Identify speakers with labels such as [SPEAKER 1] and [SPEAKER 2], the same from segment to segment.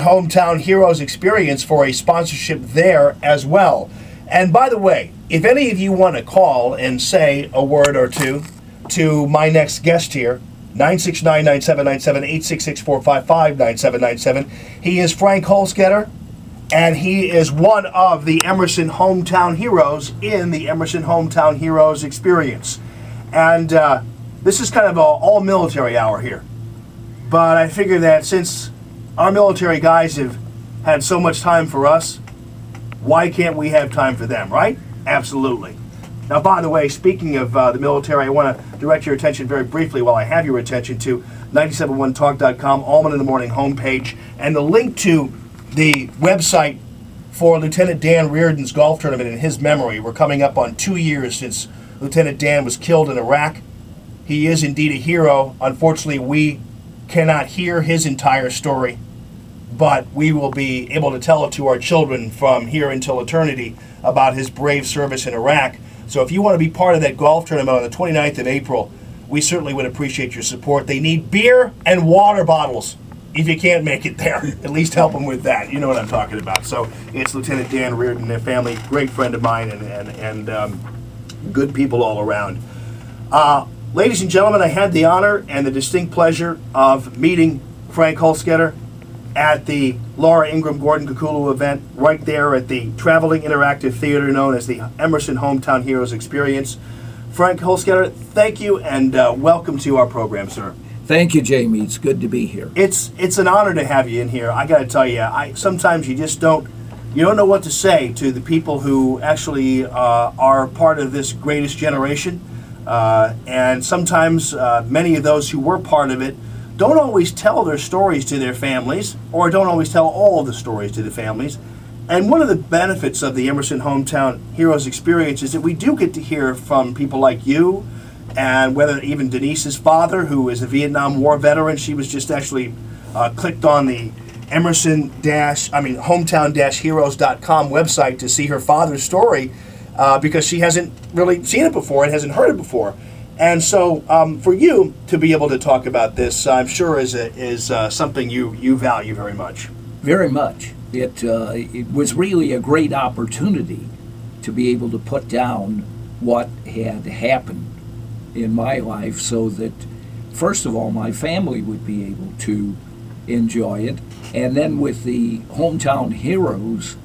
[SPEAKER 1] Hometown Heroes experience for a sponsorship there as well. And by the way, if any of you want to call and say a word or two to my next guest here, 969-9797, 866-455-9797. He is Frank Huelskoetter, and he is one of the Emerson Hometown Heroes in the Emerson Hometown Heroes experience. And this is kind of an all-military hour here. But I figure that since our military guys have had so much time for us, why can't we have time for them, right? Absolutely. Now, by the way, speaking of the military, I want to direct your attention very briefly while I have your attention to 971talk.com, Allman in the Morning homepage, and the link to the website for Lieutenant Dan Reardon's golf tournament in his memory. We're coming up on 2 years since Lieutenant Dan was killed in Iraq. He is indeed a hero. Unfortunately, we cannot hear his entire story, but we will be able to tell it to our children from here until eternity about his brave service in Iraq. So if you want to be part of that golf tournament on the 29th of April, we certainly would appreciate your support. They need beer and water bottles. If you can't make it there, at least help them with that. You know what I'm talking about. So it's Lieutenant Dan Reardon and family, great friend of mine, and good people all around. Ladies and gentlemen, I had the honor and the distinct pleasure of meeting Frank Huelskoetter at the Laura Ingram Gordon Kakulu event right there at the Traveling Interactive Theater known as the Emerson Hometown Heroes Experience. Frank Huelskoetter, thank you and welcome to our program, sir.
[SPEAKER 2] Thank you, Jamie. It's good to be here.
[SPEAKER 1] It's an honor to have you in here. I got to tell you, sometimes you just don't know what to say to the people who actually are part of this greatest generation, and sometimes many of those who were part of it don't always tell their stories to their families, or don't always tell all of the stories to the families. And one of the benefits of the Emerson Hometown Heroes experience is that we do get to hear from people like you, and whether even Denise's father, who is a Vietnam War veteran. She was just actually clicked on the hometown-heroes.com website to see her father's story because she hasn't really seen it before and hasn't heard it before. And so for you to be able to talk about this, I'm sure is something you value very much.
[SPEAKER 2] Very much. It was really a great opportunity to be able to put down what had happened in my life so that, first of all, my family would be able to enjoy it. And then with the Hometown Heroes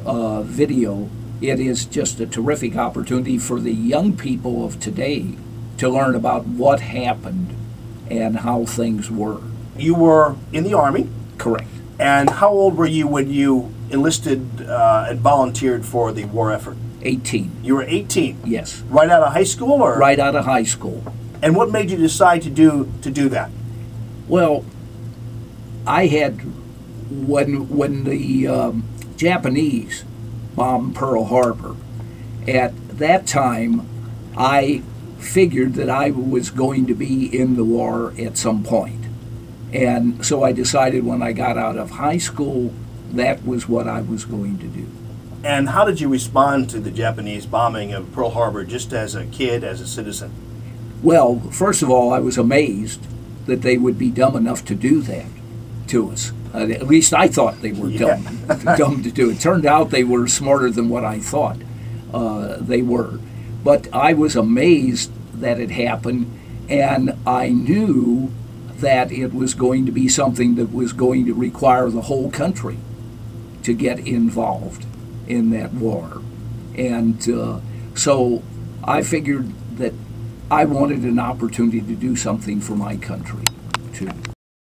[SPEAKER 2] video, it is just a terrific opportunity for the young people of today to learn about what happened and how things were.
[SPEAKER 1] You were in the Army?
[SPEAKER 2] Correct.
[SPEAKER 1] And how old were you when you enlisted and volunteered for the war effort?
[SPEAKER 2] 18.
[SPEAKER 1] You were 18?
[SPEAKER 2] Yes.
[SPEAKER 1] Right out of high school? Or?
[SPEAKER 2] Right out of high school.
[SPEAKER 1] And what made you decide to do that?
[SPEAKER 2] Well, I had, when the Japanese bombed Pearl Harbor, at that time I figured that I was going to be in the war at some point. And so I decided when I got out of high school that was what I was going to do.
[SPEAKER 1] And how did you respond to the Japanese bombing of Pearl Harbor just as a kid, as a citizen?
[SPEAKER 2] Well, first of all, I was amazed that they would be dumb enough to do that to us. At least I thought they were dumb to do it. Turned out they were smarter than what I thought they were. But I was amazed that it happened, and I knew that it was going to be something that was going to require the whole country to get involved in that war. And so I figured that I wanted an opportunity to do something for my country too.